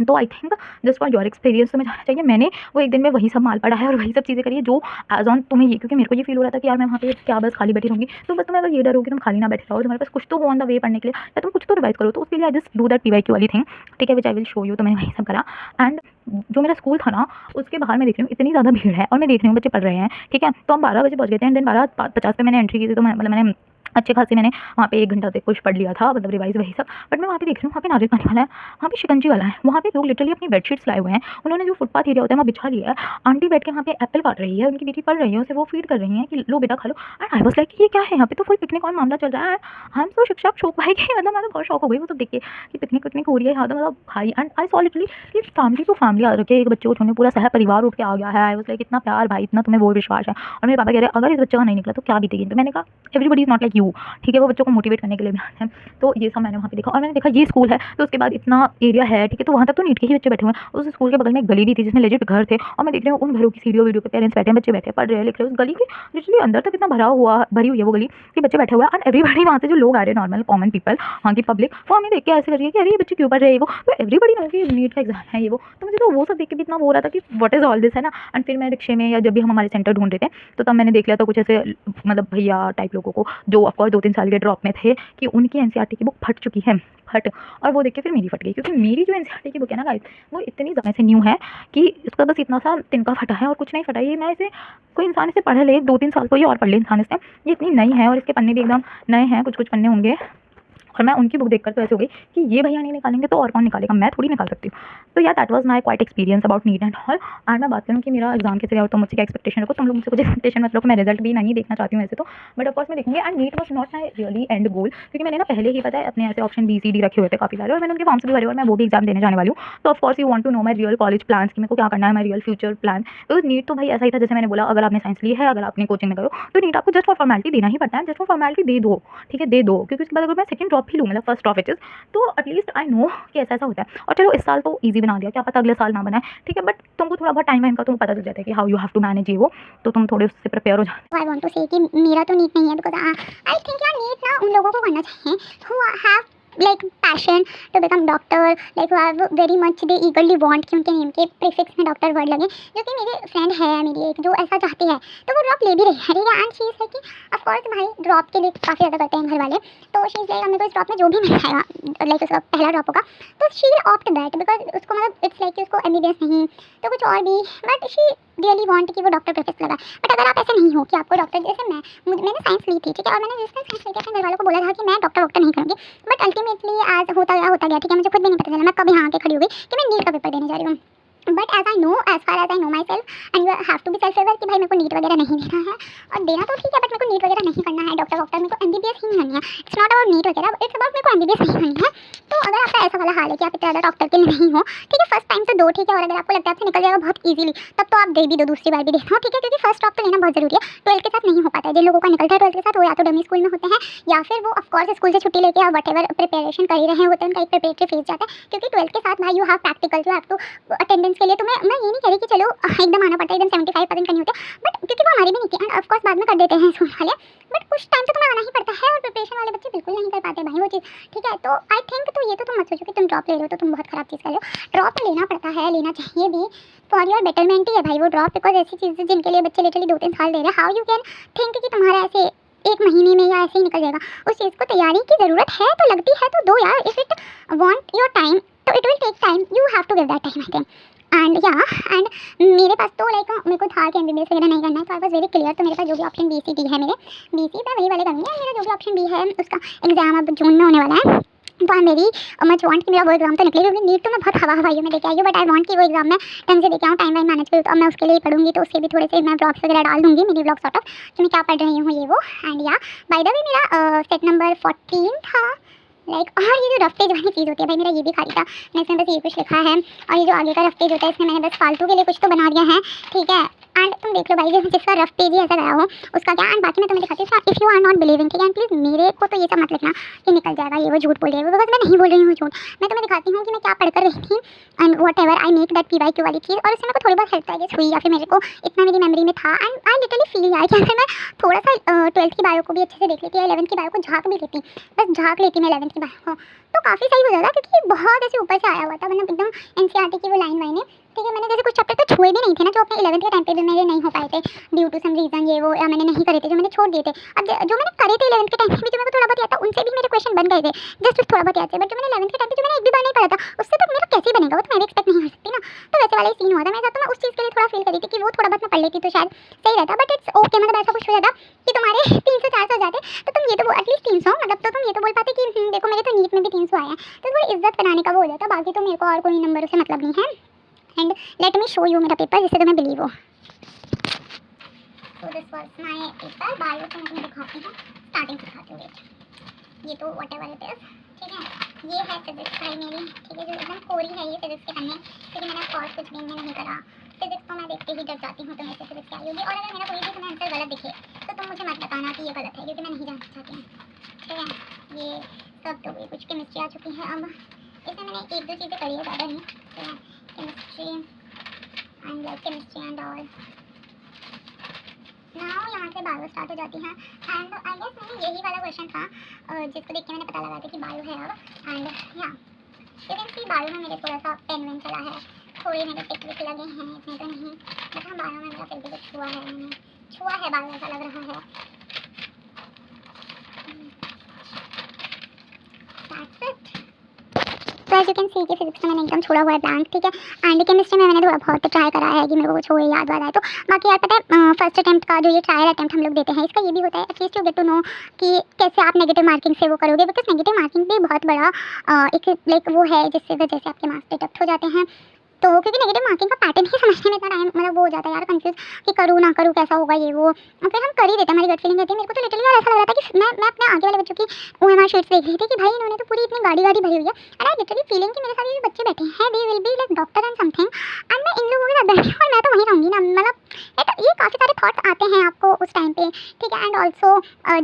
तो I think just for your experience तुम्हें जाना चाहिए। मैंने वो एक दिन में वही सब माल पड़ा है और वही सब चीज़ें करी है जो एज ऑन तुम्हें ये, क्योंकि मेरे को ये फील हो रहा था कि यार मैं वहाँ पे क्या बस खाली बैठी रहूँगी। तो बस तुम्हें अगर ये डर हो कि तुम खाली ना बैठे रहो, तुम्हारे पास कुछ तो हो ऑन द वे पढ़ने के लिए, या तुम कुछ तो रिवाइज करो, तो उसके लिए I just do that PYQ वाली थिंग, ठीक है, विच आई विल शो यू। तो मैंने वही सब करा। एंड जो मेरा स्कूल था ना, उसके बाहर मैं देख रही हूँ इतनी ज़्यादा भीड़ है और मैं देख रही हूँ बच्चे पढ़ रहे हैं, ठीक है। तो हम 12 बजे पहुँच गए थे एंड देन 12:50 पे मैंने एंट्री की थी। तो मैंने अच्छे खासे मैंने वहाँ पे 1 घंटा तक कुछ पढ़ लिया था, मतलब रिवाइज़ वही सब। बट मैं वहाँ पे देख रही हूँ, वहाँ पे नारियल पानी वाला है, वहाँ पे शिकंजी वाला है, वहाँ पे लोग लिटरली अपनी बेडशीट्स लाए हुए हैं। उन्होंने जो फुटपाथ एरिया होता है वहाँ बिछा लिया है। आंटी बैठ के वहाँ पे एप्पल काट रही है, उनकी बेटी पढ़ रही है, उसे वो फीड कर रही हैं कि लो बेटा खा लो। एंड आई वाज़ लाइक ये क्या है यहाँ पे, तो फुल पिकनिक और मामला चल रहा है। आई एम सो शिक्षक शौक भाई कि मतलब मैं तो बहुत शौक हो गई वो सब देख के कि पिकनिक हो रही है यहाँ, तो मतलब भाई। एंड आई सॉ लिटरली कि फैमिली टू फैमिली आ रखी है, एक बच्चे को छोड़ने पूरा सह परिवार उठ के आ गया है। आई वाज़ लाइक इतना प्यार भाई, इतना तुम्हें वो विश्वास है। और मेरे पापा कह रहे हैं अगर इस बच्चे का नहीं निकला तो क्या बीतेगी। तो मैंने कहा everybody is not like you, ठीक है, वो बच्चों को मोटिवेट करने के लिए भी आते हैं। तो ये सब मैंने वहाँ पे देखा और मैंने देखा ये स्कूल है। तो उसके बाद इतना एरिया है, ठीक है, तो वहाँ तक तो नीट के ही बच्चे बैठे हुए हैं। उस स्कूल के बगल में एक गली भी थी जिसमें लेजिट घर थे और मैं देख रही हूँ उन घरों की सीढ़ियों वीडियो पे पेरेंट्स बैठे हैं, बच्चे बैठे हैं, पढ़ रहे हैं, लिख रहे हैं। उस गली के लिटरली अंदर तक इतना भरी हुई है वो गली कि बच्चे बैठे हुए हैं। एंड एवरीबडी वहाँ से जो लोग आ रहे हैं, नॉर्मल कॉमन पीपल, वहाँ की पब्लिक, वो हमें देख के ऐसे कर रही है कि अरे ये बच्चे क्यों पढ़ रहे हैं वो। तो एवरीबडी नो कि नीट का एग्जाम है ये वो। तो मुझे तो वो सब देख के भी इतना वो हो रहा था कि व्हाट इज ऑल दिस, है ना। एंड फिर मैं रिक्शे में या जब भी हम हमारे सेंटर ढूंढ रहे थे तो तब मैंने देख लिया था कुछ ऐसे मतलब भैया टाइप लोगों को जो ऑफकोर्स 2-3 साल के ड्रॉप में थे कि उनकी NCERT की बुक फट चुकी है, फट। और वो देख के फिर मेरी फट गई, क्योंकि मेरी जो NCERT की बुक है ना गाइस, वो इतनी ज़्यादा से न्यू है कि इसका बस इतना सा तिनका फटा है और कुछ नहीं फटा। ये मैं इसे कोई इंसान इसे पढ़ ले 2-3 साल तो ये और पढ़ ले इंसान इससे। ये इतनी नई है और इसके पन्ने भी एकदम नए हैं, कुछ कुछ पन्ने होंगे। और मैं उनकी बुक देखकर तो ऐसे हो गई कि ये भैया नहीं निकालेंगे तो और कौन निकालेगा, मैं थोड़ी निकाल सकती हूँ। तो यार that was my quite experience about neat and all. और मैं बात करूँ कि मेरा एग्जाम कैसे गया और तुम मुझसे क्या एक्सपेक्टेशन रखो, तुम लोग मुझसे कुछ एक्सपेक्टेशन मत रखो। मैं रिजल्ट भी नहीं देखना चाहती हूँ ऐसे तो, बट ऑफकोर्स मैं देखूंगी। And NEET was not my really end goal, क्योंकि मैंने ना पहले ही पता है अपने ऐसे ऑप्शन BCD रखे हुए थे काफ़ी सारे और मैंने उनके फॉर्म्स भी भरे और मैं वो भी एग्जाम देने जाने वाली हूँ। तो of course you want to know my real college plans कि मेरे को क्या करना है, माई रियल फ्यूचर प्लान। तो नीट तो भाई ऐसा ही था, जैसे मैंने बोला, अगर आपने साइंस ली है, अगर आपने कोचिंग में गए हो तो नीट आपको जस्ट फॉर फॉर्मेलिटी देना ही पड़ता है। जस्ट फॉर फॉर्मेलिटी दे दो, ठीक है, दे दो। क्योंकि उसके बाद अगर मैं सेकंड ड्रॉप भी लूँ, मतलब फर्स्ट ड्रॉप इट इज, तो एटलीस्ट आई नो कि ऐसा ऐसा होता है। और चलो इस साल तो ईजी बना दिया, क्या पता अगले साल ना बनाए, ठीक है, बट तुमको थोड़ा बहुत टाइम का तुमको पता चल जाता है कि how you have to manage ये वो, तो तुम थोड़े उससे प्रिपेयर हो जाते। आई वांट टू से कि मेरा तो नीट नहीं है, बिकॉज आई थिंक यार नीट ना उन लोगों को करना चाहिए who have like passion to become doctor, like who have very much they eagerly want कि उनके नेम के प्रीफिक्स में डॉक्टर वर्ड लगे। जो कि मेरी फ्रेंड है मेरी एक जो ऐसा चाहती है, तो वो ड्रॉप ले भी रही है, ठीक है। एंड शी इज़ लाइक कि ऑफ कोर्स भाई ड्रॉप के लिए काफ़ी ज़्यादा करते हैं घर वाले, तो शी इज़ लाइक मेरे को इस ड्रॉप में जो भी मिल जाएगा, लाइक उसका पहला ड्रॉप होगा तो she will opt that, because उसको मतलब इट्स लाइक कि उसको MBBS नहीं तो कुछ और भी, बट शी रियली वांट कि वो डॉक्टर प्रीफिक्स लगा। बट अगर आप ऐसे नहीं हो कि आपको डॉक्टर, जैसे मैंने साइंस ली थी, ठीक है, और मैंने जिस टाइम साइंस ली थी अपने घर वालों को बोला था कि मैं डॉक्टर नहीं करूँगी, बट अल्टीमेटली आज होता गया, ठीक है। मुझे खुद भी नहीं पता चला मैं कब यहाँ आके खड़ी हो गई कि मैं नीट का पेपर देने जा रही हूँ। But as far as I know myself and you have to be self aware कि भाई मेरे को नीट वगैरह नहीं देना है, और देना तो ठीक है बट मेरे को नीट वगैरह नहीं करना है, डॉक्टर मेरे को MBBS ही नहीं करनी है। इट्स नॉट अबाउट नीट वगैरह, इट्स अबाउट मेरे को MBBS नहीं करनी है। तो अगर आपका ऐसा वाला हाल है कि आप इतना ज़्यादा डॉक्टर के लिए नहीं हो, ठीक है, फर्स्ट टाइम तो दो, ठीक है, और अगर आपको लगता है आपसे निकल जाएगा बहुत ईजिली, तब तो आप दे भी दो, दूसरी बार भी देना, ठीक है, क्योंकि फर्स्ट ड्रॉप तो लेना बहुत जरूरी है। 12th के साथ नहीं हो पाता है, जिन लोगों का निकलता है 12th के साथ वो या तो डमी स्कूल में होते हैं या फिर वो ऑफकोर्स स्कूल से छुट्टी लेके या वटेवर प्रिपरेशन कर ही रहे होते हैं, उनका एक प्रिपरेटरी फेज जाता है। क्योंकि 12th के साथ भाई you have practical, you have to attendance के लिए, तो मैं ये नहीं कह रही कि चलो एकदम आना पड़ता है, एकदम 75% करनी होती है, बट क्योंकि वो हमारी भी नहीं थी एंड ऑफकोर्स बाद में कर देते हैं स्कूल वाले, बट कुछ टाइम तो तुम्हें आना ही पड़ता है और प्रिपरेशन वाले बच्चे बिल्कुल नहीं कर पाते भाई वो चीज़, ठीक है। तो आई थिंक तो ये तो तुम मत सोचो कि तुम ड्रॉप ले लो तो तुम बहुत ख़राब चीज़ कर लो। ड्रॉप लेना पड़ता है, लेना चाहिए भी, फॉर योर बेटरमेंट ही है भाई वो ड्रॉप, बिकॉज ऐसी चीज़ें जिनके लिए बच्चे लिटरली 2-3 साल दे रहे हैं, हाउ यू कैन थिंक कि तुम्हारा ऐसे 1 महीने में या ऐसे ही निकल जाएगा। उस चीज़ को तैयारी की ज़रूरत है तो लगती है तो दो यार, if it want your time तो it will take time, you have to give that time I think. And and मेरे पास तो लाइक मेरे को था कि MBBS वगैरह नहीं करना है, तो आई वाज वेरी क्लियर, तो मेरे पास जो भी ऑप्शन BCD है, मेरे BC मैं वही वाले करूँगी। मेरा जो भी ऑप्शन B है उसका एग्जाम अब जून में होने वाला है, तो आई मेरी मच वांट कि मेरा वो एग्जाम तो निकले, क्योंकि नीट तो मैं बहुत हवाई में देके आई हूँ, बट आई वांट कि वो एग्जाम में ढंग से देके आऊँ, टाइम वाइम मैनेज करूँ। तो अब मैं उसके लिए ही पढ़ूंगी, तो उसके भी थोड़े से मैं ब्लॉग्स वगैरह डाल दूँगी, मिनी ब्लॉग सॉर्ट ऑफ, कि मैं क्या पढ़ रही हूँ ये वो। And yeah by the way मेरा सेट नंबर 14 था लाइक। और ये जो रफ पेज वाली चीज़ होती है भाई, मेरा ये भी खाली था, मैं इसमें बस ये कुछ लिखा है, और ये जो आगे का रफ पेज होता है इसमें मैंने बस फालतू के लिए कुछ तो बना दिया है, ठीक है। एंड तुम देख लो भाई, जिसका रफ पेज ही ऐसा गया हो उसका क्या। एंड बाकी मैं तुम्हें दिखाती हूँ। If you are not believing, ठीक है, प्लीज़ मेरे को तो ये सब मत लिखना कि निकल जाएगा ये वो झूठ बोल रही है, बिकॉज मैं नहीं बोल रही हूँ झूठ। मैं तुम्हें दिखाती हूँ कि मैं क्या पढ़ कर रही थी and what ever I make that PYQ वाली चीज़, और उससे मेरे को थोड़ी बहुत हेल्प आई गेस हुई, या फिर मेरे को इतना मेरी मेमोरी में था। एंड आई लिटरली फील यार कि अगर मैं थोड़ा सा 12th की बायो को भी अच्छे से देख लेती है, 11th की बायो को झाँक भी लेती, बस झाँक लेती मैं 11th की बायो को, तो काफ़ी सही हो जाता, क्योंकि बहुत ऐसे ऊपर से आया हुआ था, मतलब एकदम NCERT की वो लाइन वाइन है, ठीक है। मैंने जैसे कुछ चैप्टर तो छुए भी नहीं थे ना, जो अपने 11th के टाइम पे भी मेरे नहीं हो पाए थे ड्यू टू सम रीज़न, ये वो, या मैंने नहीं करे थे, जो मैंने छोड़ दिए थे। अब जो मैंने करे थे 11th के टाइम पे भी, जो मेरे को थोड़ा बहुत याद था, उनसे भी मेरे क्वेश्चन बन गए थे, जस्ट थोड़ा बहुत याद थे। बट जो मैंने 11th के टाइम पे जो मैंने एक भी बार नहीं पढ़ा था, उससे तो मेरा कैसे बनेगा, वो तो मैं भी एक्सपेक्ट नहीं कर सकती ना। तो वैसे वाला ही सीन हुआ था मेरे साथ। तो मैं उस चीज़ के लिए थोड़ा फील करी थी कि वो थोड़ा बहुत मैं पढ़ लेती तो शायद सही रहता। बट इट्स ओके, मतलब ऐसा कुछ हो जाता कि तुम्हारे 300-400 जाते, तो तुम ये तो एटलीस्ट 300, मतलब तो तुम ये तो बोल पाते कि देखो मेरे तो नीट में भी 300 आया है, तो थोड़ी इज्जत कराने का वो हो जाता। बाकी तो मेरे को और कोई नंबर से मतलब नहीं है। And let me show you मेरा पेपर, जिससे तुम्हें बिलीव हो। So this was my paper bio से। मैं तुम्हें दिखाती हूँ, स्टार्टिंग से दिखाती हूँ। ये तो वॉट एवर इट इज, ठीक है। ये है फिजिक्स भाई मेरी, ठीक है, जो एकदम कोरी है ये फिजिक्स के पन्ने, क्योंकि मैंने कोर्स कुछ भी नहीं करा। फिजिक्स तो मैं देखते ही डर जाती हूँ, तो मेरे से फिजिक्स क्या होगी। और अगर मेरा कोई भी तुम्हें आंसर गलत दिखे तो तुम मुझे मत बताना कि ये गलत है, क्योंकि मैं नहीं जानना चाहती हूँ, ठीक है। ये सब तो कुछ केमिस्ट्री आ चुकी है। अब इसमें मैंने एक दो चीज़ें करी है, ज़्यादा नहीं, ठीक है। Chemistry and like chemistry and all. Now यहाँ से बायो स्टार्ट हो जाती है। एंड आई गेस मैंने यही वाला क्वेश्चन था जिसको देख के मैंने पता लगाया था कि बायो है अब। एंड या यू कैन सी बायो में मेरे थोड़ा सा पेन वेन चला है, थोड़े मेरे टिक विक लगे हैं, इतने तो नहीं, बट हाँ बायो में मेरा फिर भी कुछ हुआ है, मैंने छुआ है बायो, ऐसा लग रहा है। That's it. तो एज यू कैन सी कि फिजिक्स में मैंने एकदम छोड़ा हुआ है ब्लैंक, ठीक है। एंड केमिस्ट्री में मैंने थोड़ा बहुत ट्राई करा है कि मेरे को कुछ हो याद वाद आए तो। बाकी यार पता है फर्स्ट अटैम्प्ट का जो ये ट्रायल अटैम्प्ट हम लोग देते हैं, इसका ये भी होता है at least you get to know कि कैसे आप नेगेटिव मार्किंग से वो करोगे, बिकॉज नेगेटिव मार्किंग भी बहुत बड़ा एक लाइक वो है जिससे वजह से आपके मार्क्स डिडक्ट हो जाते हैं। तो क्योंकि नेगेटिव मार्किंग का पैटर्न ही समझने में इतना टाइम मतलब वो हो जाता है यार, कंफ्यूज कि करूँ ना करूँ, कैसा होगा ये वो, और फिर हम कर ही देते हैं, हमारी गट फीलिंग रहती है। मेरे को तो लिटरली यार ऐसा लग रहा था कि मैं अपने आगे वाले बच्चों की OMR शीट्स देख रही थी कि भाई इन्होंने तो पूरी इतनी गाड़ी भरी हुई है। एंड आई लिटरली फीलिंग कि मेरे साथ ये बच्चे बैठे हैं, they will be like doctor and something, and मैं इन लोगों के साथ बैठी हूँ और मैं तो वहीं रहूँगी ना। मतलब ये काफ़ी सारे थॉट्स आते हैं आपको उस टाइम पे, ठीक है। एंड ऑल्सो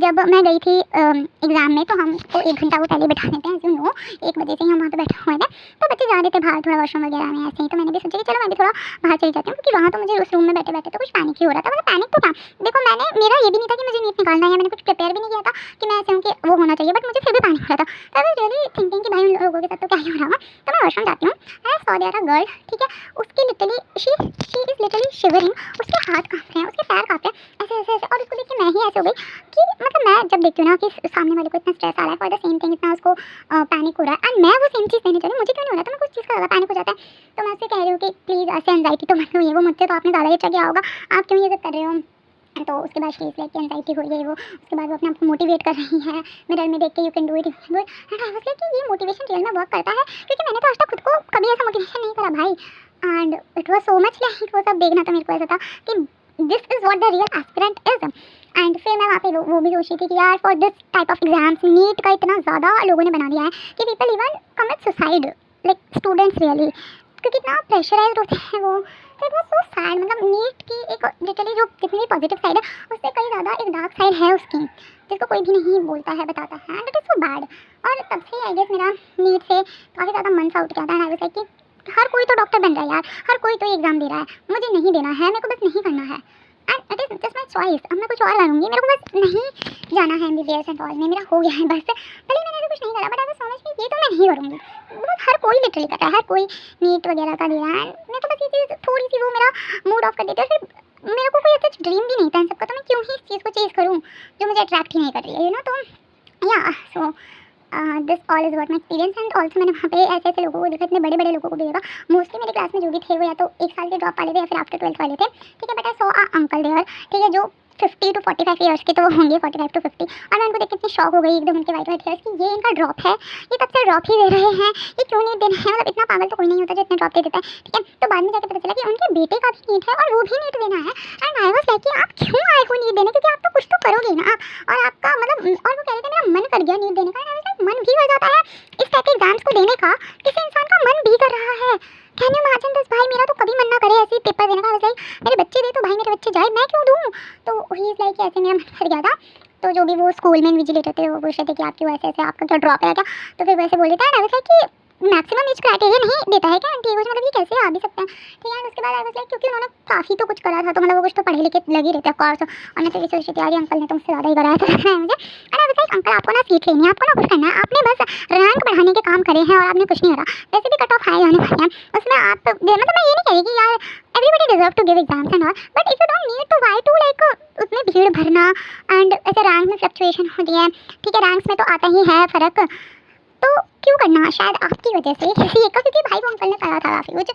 जब मैं गई थी एग्ज़ाम में, तो हमको 1 घंटा वो पहले बैठा देते हैं, यू नो 1 बजे से ही हम वहाँ पे बैठे हुए थे। तो बच्चे जा रहे थे बाहर थोड़ा वॉशरूम वगैरह में ऐसे ही, तो मैंने भी सोचा कि चलो मैं भी थोड़ा बाहर चली जाती हूँ, क्योंकि वहाँ तो मुझे उस रूम में बैठे बैठे तो कुछ पैनिक ही हो रहा था। मतलब पैनिक तो था, देखो मैंने मेरा ये भी नहीं था कि मुझे नीट निकालना है, या मैंने कुछ प्रिपेयर भी नहीं किया था कि मैं ऐसे हूँ कि वो होना चाहिए, बट मुझे फिर भी पैनिक हो रहा था। तो आई वाज रियली थिंकिंग कि भाई उन लोगों के साथ तो क्या ही हो रहा है। तो मैं वॉशरूम जाती हूँ and I saw there a girl, ठीक है, उसकी literally she is literally shivering, उसके हाथ काँप रहे हैं, उसके पैर काँप रहे हैं ऐसे ऐसे ऐसे। और उसको देख के मैं ही ऐसे हो गई कि मतलब मैं जब देखती हूँ ना कि सामने वाले को इतना स्ट्रेस आ रहा है फॉर द सेम थिंग, इतना उसको पैनिक हो रहा है, एंड मैं वो सेम चीज़ देने चली, मुझे क्यों नहीं हो रहा था, मैं कुछ चीज़ का ज़्यादा पैनिक हो जाता है। तो मैं उससे कह रही हूँ कि प्लीज़ ऐसे एंजाइटी तो मत लो, ये वो मुझसे तो आपने ज़्यादा ही अच्छा किया होगा, आप क्यों ये सब कर रहे हो। तो उसके बाद शी इज़ लाइक एंजाइटी हो रही है वो, उसके बाद वो अपने आप को मोटिवेट कर रही है मिरर में देख के, you can do it, and I was like कि ये मोटिवेशन रियल में वर्क करता है, क्योंकि मैंने तो आज तक खुद को कभी ऐसा मोटिवेशन नहीं करा भाई। And it was so much like वो सब देखना, तो मेरे को ऐसा था कि this is what the real aspirant is. And फिर मैं वहाँ पे वो भी सोच रही थी कि यार for this type of exams NEET का इतना ज़्यादा लोगों ने बना दिया है कि people even commit suicide, like students really, क्योंकि इतना प्रेशराइज्ड होते हैं वो। तो इट वाज सो सैड, मतलब नीट की एक लिटरली जो जितनी भी पॉजिटिव साइड है उससे कई ज़्यादा एक डार्क साइड है उसकी, जिसको कोई भी नहीं बोलता है, बताता है, and it is so bad. और तब से आई गेस मेरा नीट से काफ़ी ज़्यादा मन सा उठ गया था। एंड आई वाज लाइक कि हर कोई तो डॉक्टर बन रहा है यार, हर कोई तो एग्ज़ाम दे रहा है, मुझे नहीं देना है, मेरे को बस नहीं करना है, and it is just my choice. अब मैं कुछ और करूँगी, मेरे को बस नहीं जाना है MBBS एंड ऑल में, मेरा हो गया है बस। भले मैंने अभी कुछ नहीं करा, बट आई वाज समझ कि ये तो मैं नहीं करूँगी, मतलब हर कोई लिटरली कर रहा है, हर कोई नीट वगैरह का दे रहा है, मैं तो बस ये चीज़ थोड़ी सी वो मेरा मूड ऑफ कर देती है। फिर मेरे को कोई ऐसा ड्रीम भी नहीं था इन सबका, तो मैं क्यों ही इस चीज़ को चेज़ करूँ जो मुझे अट्रैक्ट ही नहीं कर रही है, यू नो। तो या so this all is what my experience. And also मैंने वहाँ पे ऐसे ऐसे लोगों को देखा, इतने बड़े बड़े लोगों को भी देखा। मोस्टली मेरे क्लास में जो भी थे वो या तो 1 साल के ड्रॉप वाले थे या फिर आफ्टर 12th वाले थे, ठीक है। But I saw a uncle there, ठीक है, जो 50 to 45 ईयर्स के तो वो होंगे, 45 to 50। और मैं उनको देख के इतनी शॉक हो गई एकदम, उनके वाइट हेयर्स कि ये इनका ड्रॉप है, ये तब से ड्रॉप ही दे रहे हैं, ये क्यों नहीं दे रहे हैं, मतलब इतना पागल तो कोई नहीं होता जो इतने ड्रॉप दे देता है, ठीक है। तो बाद में जाकर पता चला कि उनके बेटे का भी नीट है और वो भी नीट देना है। एंड आई वाज लाइक कि आप क्यों आए हो नीट देने, क्योंकि आप तो कुछ तो करोगे ना, और आपका मतलब, और वो कह रहे थे मेरा मन कर गया नीट देने का। मन भी कर जाता है इस टाइप के एग्जाम्स को देने का, किसी इंसान का मन भी कर रहा है। कैन यू इमेजिन दिस भाई, मेरा तो कभी मन ना करे ऐसे पेपर देने का। लाइक मेरे बच्चे दे तो भाई मेरे जो भी वो स्कूल में इन्विजिलेटर थे वो पूछ रहे थे कि आप क्यों ऐसे आपका क्या ड्रॉप है क्या, तो फिर वैसे बोले थे एंड आई वाज लाइक कि मैक्सिमम एज क्राइटेरिया नहीं देता है क्या आंटी, मतलब ये कैसे आ भी सकते हैं, ठीक है। उसके बाद आई वाज लाइक क्योंकि उन्होंने काफ़ी तो कुछ करा था, तो मतलब वो कुछ तो पढ़े लिखे लगे रहते हैं कोर्स, और मैं तो ये सोच रही थी यार अंकल ने तो मुझसे ज़्यादा ही कराया था लग रहा है मुझे। And I was like uncle आपको ना सीख लेनी है, आपको ना कुछ करना है, आपने बस रैंक बढ़ाने के काम करे हैं और आपने कुछ नहीं करा, वैसे भी कट ऑफ हाई आने वाले हैं उसमें आप मतलब मैं ये नहीं कह रही कि यार everybody deserve to give exams and all, but if you don't need to why to like उसमें भीड़ भरना एंड ऐसे रैंक में फ्लक्चुएशन होती है, ठीक है, रैंक्स में तो आता ही है फ़र्क, तो क्यों करना शायद आपकी वजह से किसी एक का, क्योंकि भाई वो अंकल ने करा था काफ़ी कुछ,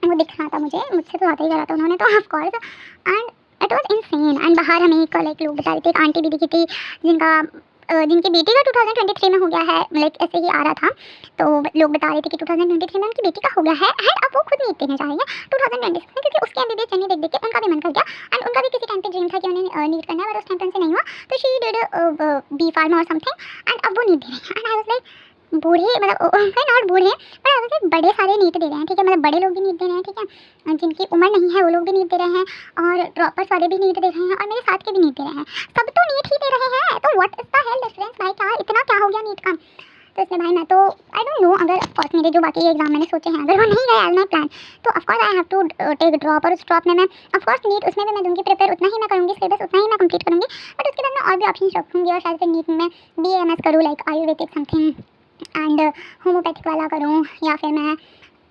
वो दिख रहा था मुझे, मुझसे तो ज़्यादा ही करा था उन्होंने तो of course, and it was insane. And बाहर हमें एक लाइक लोग बता रहे थे, एक आंटी भी दिखी थी जिनका जिनकी बेटी का 2023 में हो गया है, लाइक ऐसे ही आ रहा था, तो लोग बता रहे थे कि 2023 में उनकी बेटी का हो गया है एंड अब वो खुद नीट देने जा रही है 2026 में, क्योंकि उसके एमबीबीएस जर्नी देख देख के उनका भी मन कर गया एंड उनका भी किसी टाइम पे ड्रीम था कि उन्हें नीट करना है, पर उस टाइम पे उनसे नहीं हुआ, तो शी डिड बी फार्मा और समथिंग एंड अब वो नीट दे रही है। एंड आई वाज लाइक बूढ़े मतलब नॉट बूढ़े पर आई वाज लाइक बड़े सारे नीट दे रहे हैं, ठीक है, मतलब बड़े लोग भी नीट दे रहे हैं, ठीक है, जिनकी उम्र नहीं है वो लोग भी नीट दे रहे हैं और ड्रॉपर्स वाले भी नीट दे रहे हैं और मेरे साथ के भी नीट दे रहे हैं, सब तो नीट ही दे रहे हैं, तो what is the hell difference भाई, क्या इतना क्या हो गया नीट का। तो इसलिए भाई मैं तो आई डोंट नो, अगर ऑफकोर्स मेरे जो बाकी एग्जाम मैंने सोचे हैं अगर वो नहीं गए एज माई प्लान, तो of course I have to take drop, और उस ड्रॉप में मैं ऑफकोर्स नीट उसमें भी मैं दूंगी प्रिपेयर, उतना ही मैं करूँगी, सिलेबस उतना ही मैं कंप्लीट करूँगी, बट उसके बाद मैं और भी ऑप्शन रखूँगी और शायद फिर नीट में BAMS करूँ like Ayurvedic something and homeopathic वाला करूँ, या फिर मैं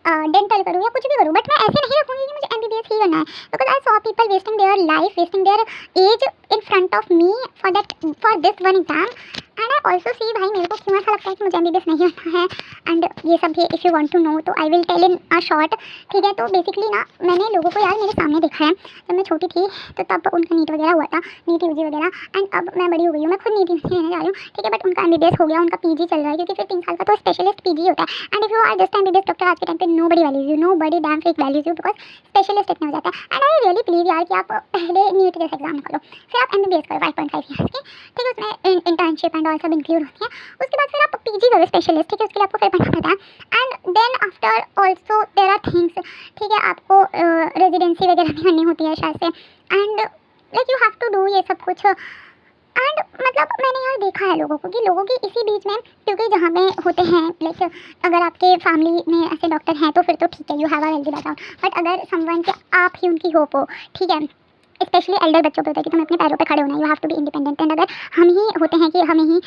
डेंटल करूँ या कुछ भी करूँ, बट मैं ऐसे नहीं रखूँगी कि मुझे MBBS ही करना है, because I saw people wasting their life, wasting their age in front of me for this one exam, and I also see भाई मेरे को क्यों ऐसा लगता है कि मुझे MBBS नहीं करना है, एंड ये सब भी if you want to know तो I will tell in a short, ठीक है। तो बेसिकली ना मैंने लोगों को यार मेरे सामने देखा है, जब मैं छोटी थी तो तब उनका नीट वगैरह हुआ था, नीट UG वगैरह, एंड अब मैं बड़ी हो गई हूँ, मैं खुद नीट UG देने जा रही हूँ, ठीक है, बट उनका MBBS हो गया, उनका PG चल रहा है, क्योंकि फिर 3 साल का तो स्पेशलिस्ट PG होता है, and if you are just MBBS doctor आज के टाइम पे nobody values you, nobody damn freak values you, because specialist इतना हो जाता है, एंड आई रियली बिलीव यार कि आप पहले नीट जैसा एग्जाम निकालो, फिर आप MBBS करो 5.5 ईयर्स की, ठीक है, उसमें इंटर्नशिप एंड ऑल सब इंक्लूड होती है, उसके बाद फिर आप PG करो स्पेशलिस्ट, ठीक है, उसके लिए आपको फिर पढ़ना पड़ता है, and then after also there are things, ठीक है, आपको रेजिडेंसी वगैरह भी करनी होती है शायद से, and like you have to do ये सब कुछ, एंड मतलब मैंने यार देखा है लोगों को कि लोगों की इसी बीच में, क्योंकि जहाँ पे होते हैं लाइक अगर आपके फैमिली में ऐसे डॉक्टर हैं तो फिर तो ठीक है, you have a healthy background, but अगर समवन के आप ही उनकी होप हो, ठीक है, स्पेशली एल्डर बच्चों पे होता है कि तुम्हें अपने पैरों पे खड़े होना है, you have to be independent, and अगर हम ही होते हैं कि हमें ही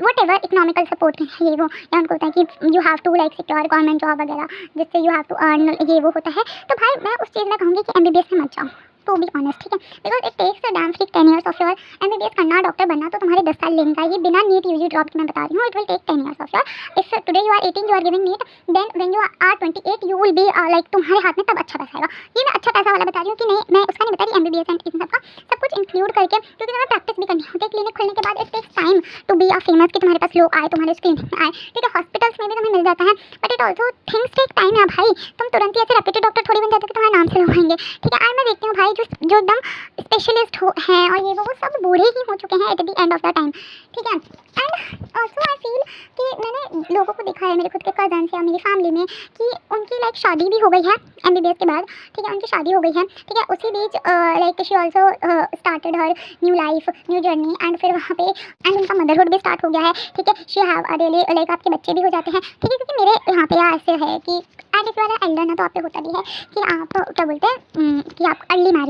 वट एवर इकोनॉमिकल सपोर्ट ये वो, या उनको होता है कि you have to like secure government job वगैरह जिससे यू हैव टू अर्न ये वो होता है, तो भाई मैं उस चीज़ में कहूँगी कि MBBS में मत जाओ, टू बी ऑनेस्ट, ठीक है, because it takes a damn freak 10 years of your MBBS करना, डॉक्टर बनना तो तुम्हारे 10 साल लेगा, ये बिना नीट UG ड्रॉप की मैं बता रही हूँ, it will take 10 years of your, if today you are 18 you are giving NEET, then when you are 28 you will be like तुम्हारे हाथ में तब अच्छा पैसा आएगा, ये मैं अच्छा पैसा वाला बता रही हूँ कि नहीं, मैं उसका नहीं बता रही, MBBS एंड इन सबका सब कुछ इंक्लूड करके, क्योंकि तुम्हें प्रैक्टिस भी करनी होती है, क्लिनिक खुलने के बाद it takes time to be a famous, कि तुम्हारे पास लोग आए तुम्हारे क्लिनिक में आए, ठीक है, हॉस्पिटल्स में भी तुम्हें मिल जाता है, but it also things take time है भाई, तुम तुरंत ही ऐसे रेप्यूटेड डॉक्टर थोड़ी बन जाते कि तुम्हारे नाम से लोग आएंगे, ठीक है, मैं देखती हूँ भाई जो एकदम स्पेशलिस्ट हैं और ये वो सब बूढ़े ही हो चुके हैं at the end of the time, ठीक है, एंड ऑल्सो आई फील कि मैंने लोगों को देखा है मेरे खुद के कजन्स या मेरी फैमिली में कि उनकी लाइक शादी भी हो गई है MBBS के बाद, ठीक है, उनकी शादी हो गई है, ठीक है, उसी बीच like she also started her new life new journey, and फिर वहाँ पे एंड उनका मदरहुड भी स्टार्ट हो गया है, ठीक है, she have a daily like आपके बच्चे भी हो जाते हैं, ठीक है, क्योंकि मेरे यहाँ पे ऐसे है कि and if you are elder ना तो आप पे होता भी है कि आप क्या बोलते हैं कि आप अर्ली मैरिज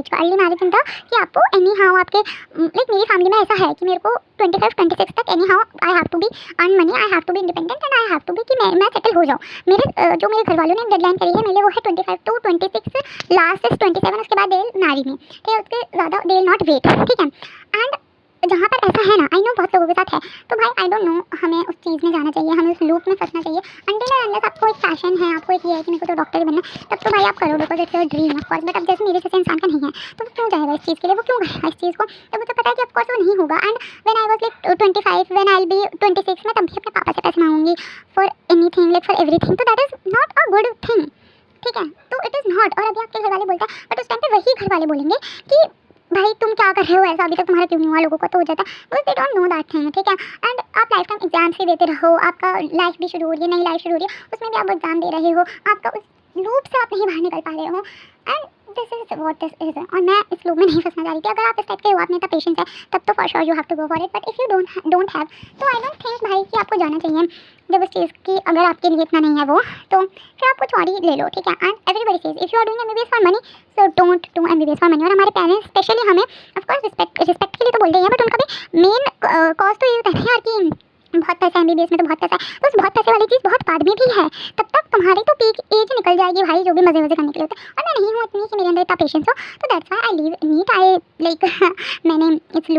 इन था कि आपको एनी हाउ आपके लाइक मेरी फैमिली में ऐसा है कि मेरे को 25-26 तक anyhow I have to be earn money, I have to be independent, and I have to be कि मैं सेटल हो जाऊँ, मेरे जो मेरे घर वालों ने डेडलाइन करी है मेरे लिए वो है 25 to 26, लास्ट इज 27, उसके बाद दे विल मैरी मी, ठीक है, उसके ज़्यादा दे विल नॉट वेट, ठीक है, एंड जहाँ पर ऐसा है ना, आई नो बहुत लोगों के साथ है, तो भाई आई डोंट नो हमें उस चीज़ में जाना चाहिए, हमें उस लूप में फंसना चाहिए, अनटिल एंड अनलेस आपको एक पैशन है, आपको एक ये है कि मेरे को तो डॉक्टर बनना, तब तो भाई आप करो, because it's your dream of course, but अब जैसे मेरे जैसे इंसान का नहीं है तो वो क्यों जाएगा इस चीज़ के लिए, वो क्यों करेगा इस चीज़ को, तो मुझे पता है कि ऑफ कोर्स वो नहीं होगा, and when I was like 25 when I will be 26 मैं तब भी अपने पापा से पैसे मांगूंगी for anything like for everything, तो that is not a good thing, ठीक है, तो इट इज़ नॉट, और अभी आपके घर वाले बोलते हैं, बट उस टाइम पे वही घर वाले बोलेंगे कि भाई तुम क्या कर रहे हो, ऐसा अभी तक तुम्हारा क्यों नहीं हुआ, लोगों को तो हो जाता है, बस they don't know that thing, ठीक है, एंड आप लाइफ टाइम एग्जाम्स भी देते रहो, आपका लाइफ भी शुरू हो रही है, नई लाइफ शुरू हो रही है, उसमें भी आप एग्जाम दे रहे हो, आपका उस लूप से आप नहीं बाहर निकल पा रहे हो, and this is what this is. और मैं इस लूप में नहीं फंसना चाह रही थी। अगर आप इस टाइप के हो, आप में इतना पेशेंस है, तब तो for sure you have to go for it. But if you don't have, तो आई डोंट थिंक भाई कि आपको जाना चाहिए जब उस चीज़ की अगर आपके लिए इतना नहीं है वो, तो फिर आप कुछ और ही ले लो, ठीक है। And everybody says if you are doing MBBS for money, so don't do MBBS for money. और हमारे पेरेंट्स स्पेशली हमें ऑफकोर्स रिस्पेक्ट के लिए तो बोलते ही हैं, बट उनका भी मेन कॉज तो ये होता है यार कि बहुत पैसा है एमबीबीएस में, तो बहुत पैसा है। तो उस बहुत पैसे वाली चीज़ बहुत बाद में भी है, तब तक तुम्हारी तो पीक एज निकल जाएगी भाई, जो भी मज़े मज़े करने के लिए होता है। और मैं नहीं हूँ इतनी कि मेरे अंदर इतना पेशेंस हो, तो that's why I leave NEET. I like मैंने इस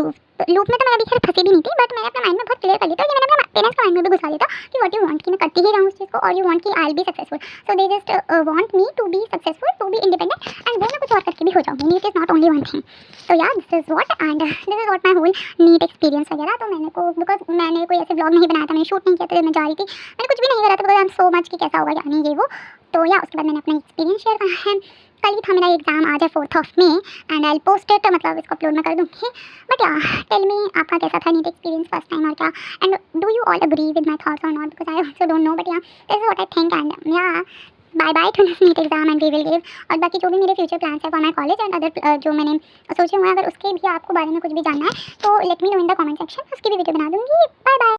लूप में तो मैं अभी खैर फंसी भी नहीं थी, बट मैंने अपने माइंड में बहुत क्लियर कर लिया था, और ये मैंने अपने पेरेंट्स के माइंड में भी घुसा लिया था कि व्हाट यू वांट, कि मैं करती ही रहूँ उस चीज़ को, और यू वांट कि I will be successful. So they just want me to be successful, to be independent, and वो मैं कुछ और करके भी हो जाऊँगी। NEET is not only one thing. तो यार this is what, and this is what my whole NEET experience वगैरह। तो मैंने को बिकॉज मैंने कोई ऐसे ब्लॉग नहीं बनाया था, मैंने शूट नहीं किया था जब मैं जा रही थी, मैंने कुछ भी नहीं करा था, because I am so much कि कैसा होगा क्या नहीं ये वो। तो या उसके बाद मैंने अपना एक्सपीरियंस शेयर करा है। कल ही था मेरा एग्जाम, आज है 4 मई, एंड आई पोस्ट इट, मतलब इसको अपलोड मैं कर दूँगी। बट या टेल मी आपका कैसा था नीट एक्सपीरियंस फर्स्ट टाइम, और क्या, and do you all agree with my thoughts और नॉट, because I also don't know, but yeah this is what I think. And yeah bye bye to this NEET exam, and we will give. और बाकी जो भी मेरे future plans है for my college and other जो मैंने सोचे हुए हैं, अगर उसके भी आपको बारे में कुछ भी जानना है तो let me know in the comment section, उसकी भी वीडियो बना दूँगी। Bye bye.